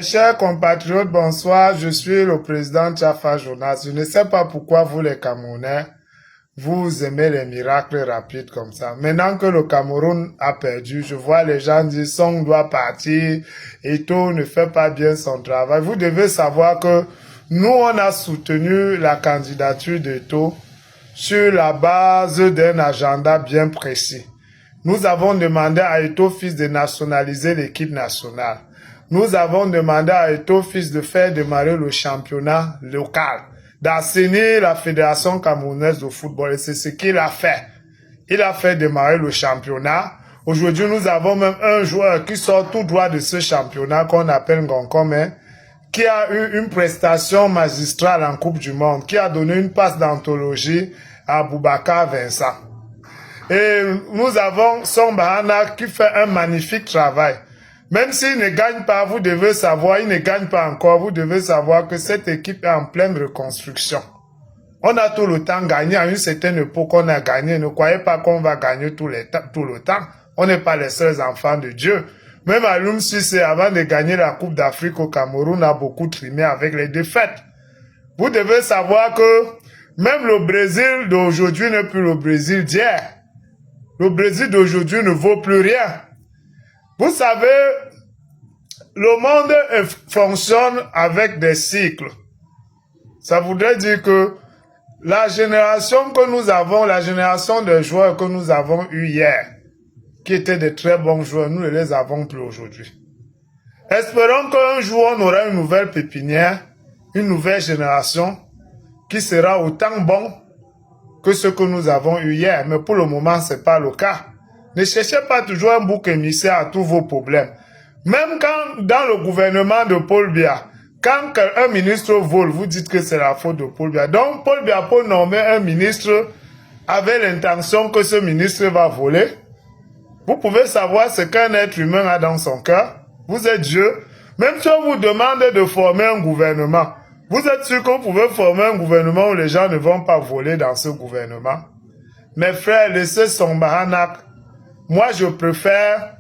Chers compatriotes, bonsoir. Je suis le président Tchafa Jonas. Je ne sais pas pourquoi vous, les Camerounais, vous aimez les miracles rapides comme ça. Maintenant que le Cameroun a perdu, je vois les gens dire Song doit partir, Eto'o ne fait pas bien son travail. Vous devez savoir que nous, on a soutenu la candidature d'Eto'o sur la base d'un agenda bien précis. Nous avons demandé à Eto'o Fils de nationaliser l'équipe nationale. Nous avons demandé à Eto'o Fils de faire démarrer le championnat local, d'assainir la Fédération camerounaise de football. Et c'est ce qu'il a fait. Il a fait démarrer le championnat. Aujourd'hui, nous avons même un joueur qui sort tout droit de ce championnat qu'on appelle Ngonkome, qui a eu une prestation magistrale en Coupe du Monde, qui a donné une passe d'anthologie à Boubacar Vincent. Et nous avons Son Bahana qui fait un magnifique travail. Même s'il ne gagne pas, vous devez savoir, il ne gagne pas encore, vous devez savoir que cette équipe est en pleine reconstruction. On a tout le temps gagné, à une certaine époque on a gagné. Ne croyez pas qu'on va gagner tout le temps. On n'est pas les seuls enfants de Dieu. Même Alioune Cissé, avant de gagner la Coupe d'Afrique au Cameroun, a beaucoup trimé avec les défaites. Vous devez savoir que même le Brésil d'aujourd'hui n'est plus le Brésil d'hier. Le Brésil d'aujourd'hui ne vaut plus rien. Vous savez, le monde fonctionne avec des cycles. Ça voudrait dire que la génération que nous avons, la génération de joueurs que nous avons eu hier, qui étaient de très bons joueurs, nous ne les avons plus aujourd'hui. Espérons qu'un jour on aura une nouvelle pépinière, une nouvelle génération, qui sera autant bon que ce que nous avons eu hier. Mais pour le moment, ce n'est pas le cas. Ne cherchez pas toujours un bouc émissaire à tous vos problèmes. Même quand, dans le gouvernement de Paul Biya, quand un ministre vole, vous dites que c'est la faute de Paul Biya. Donc, Paul Biya peut nommer un ministre avec l'intention que ce ministre va voler. Vous pouvez savoir ce qu'un être humain a dans son cœur. Vous êtes Dieu. Même si on vous demande de former un gouvernement, vous êtes sûr que vous pouvez former un gouvernement où les gens ne vont pas voler dans ce gouvernement? Mes frères, laissez son Bahanac. Moi, je préfère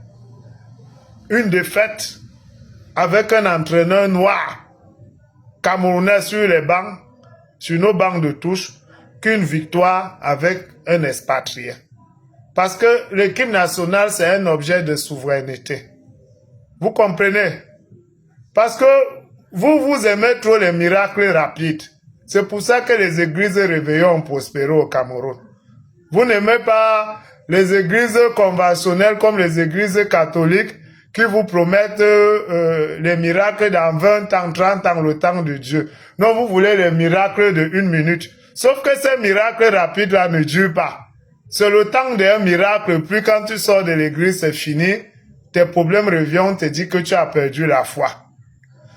une défaite avec un entraîneur noir, camerounais sur les bancs, sur nos bancs de touche, qu'une victoire avec un expatrié. Parce que l'équipe nationale, c'est un objet de souveraineté. Vous comprenez? Parce que vous aimez trop les miracles rapides. C'est pour ça que les églises réveillées ont prospéré au Cameroun. Vous n'aimez pas les églises conventionnelles comme les églises catholiques qui vous promettent les miracles dans 20 ans, 30 ans, le temps de Dieu. Non, vous voulez les miracles de 1 minute. Sauf que ces miracles rapides-là ne durent pas. C'est le temps d'un miracle, puis quand tu sors de l'église, c'est fini. Tes problèmes reviennent, on te dit que tu as perdu la foi.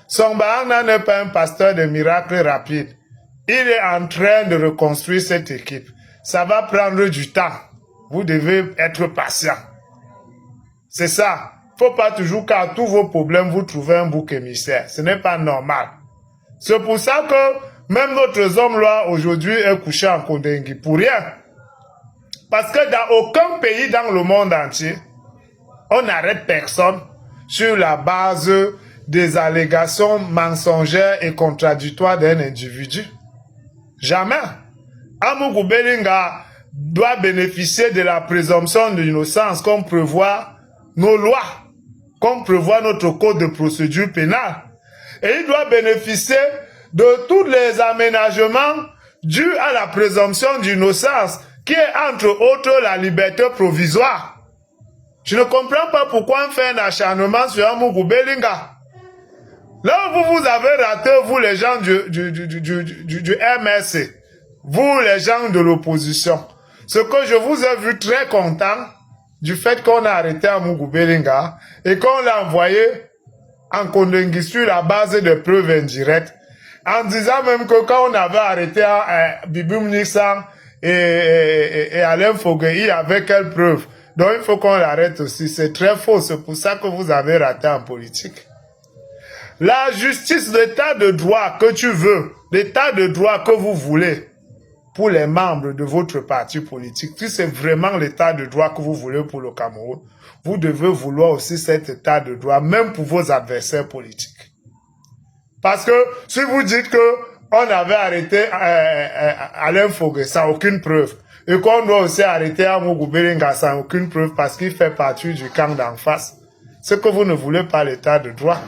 Son Bahana n'est pas un pasteur de miracles rapides. Il est en train de reconstruire cette équipe. Ça va prendre du temps. Vous devez être patient. C'est ça. Faut pas toujours qu'à tous vos problèmes, vous trouvez un bouc émissaire. Ce n'est pas normal. C'est pour ça que même notre homme-là, aujourd'hui, est couché en Kondengui. Pour rien. Parce que dans aucun pays dans le monde entier, on n'arrête personne sur la base des allégations mensongères et contradictoires d'un individu. Jamais. Amougou Belinga doit bénéficier de la présomption d'innocence comme prévoit nos lois, comme prévoit notre code de procédure pénale. Et il doit bénéficier de tous les aménagements dus à la présomption d'innocence, qui est entre autres la liberté provisoire. Je ne comprends pas pourquoi on fait un acharnement sur Amougou Belinga. Là où vous avez raté, vous les gens du MSC, vous les gens de l'opposition, ce que je vous ai vu très content du fait qu'on a arrêté Amougou Belinga et qu'on l'a envoyé en Kondengui sur la base de preuves indirectes, en disant même que quand on avait arrêté Bibum Nixon et Alain Fogueï, il y avait quelles preuves? Donc il faut qu'on l'arrête aussi. C'est très faux. C'est pour ça que vous avez raté en politique. La justice, l'état de droit que tu veux, l'état de droit que vous voulez pour les membres de votre parti politique, si c'est vraiment l'état de droit que vous voulez pour le Cameroun, vous devez vouloir aussi cet état de droit, même pour vos adversaires politiques. Parce que si vous dites que on avait arrêté Alain Fogué sans aucune preuve, et qu'on doit aussi arrêter Amougou Belinga sans aucune preuve parce qu'il fait partie du camp d'en face, c'est que vous ne voulez pas l'état de droit.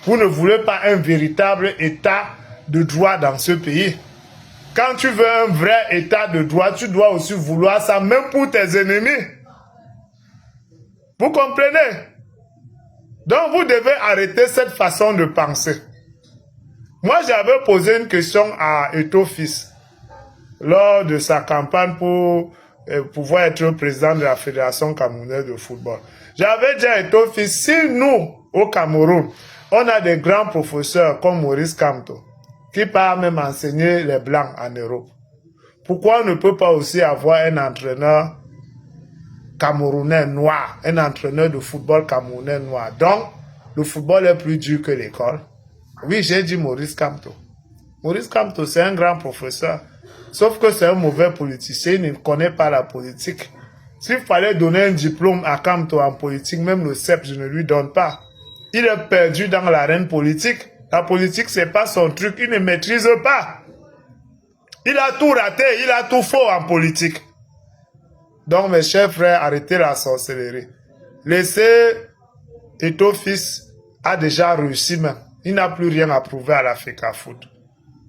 Vous ne voulez pas un véritable état de droit dans ce pays. Quand tu veux un vrai état de droit, tu dois aussi vouloir ça, même pour tes ennemis. Vous comprenez? Donc vous devez arrêter cette façon de penser. Moi, j'avais posé une question à Eto'o Fils lors de sa campagne pour pouvoir être président de la Fédération camerounaise de football. J'avais dit à Eto'o Fils, si nous, au Cameroun, on a des grands professeurs comme Maurice Kamto, qui part même enseigner les Blancs en Europe, pourquoi on ne peut pas aussi avoir un entraîneur camerounais noir, un entraîneur de football camerounais noir? Donc, le football est plus dur que l'école. Oui, j'ai dit Maurice Kamto. Maurice Kamto, c'est un grand professeur. Sauf que c'est un mauvais politicien, il ne connaît pas la politique. S'il fallait donner un diplôme à Kamto en politique, même le CEP, je ne lui donne pas. Il est perdu dans l'arène politique. La politique, c'est pas son truc, il ne maîtrise pas. Il a tout raté, il a tout faux en politique. Donc, mes chers frères, arrêtez la sorcellerie. Laissez Eto'o Fils a déjà réussi même. Il n'a plus rien à prouver à la FECAFOOT.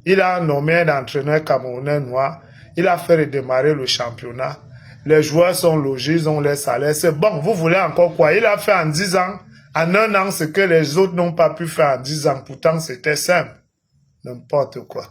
Il a nommé un entraîneur camerounais noir. Il a fait redémarrer le championnat. Les joueurs sont logés, ils ont les salaires. C'est bon, vous voulez encore quoi? Il a fait en 10 ans, en 1 an, ce que les autres n'ont pas pu faire en 10 ans. Pourtant, c'était simple. N'importe quoi.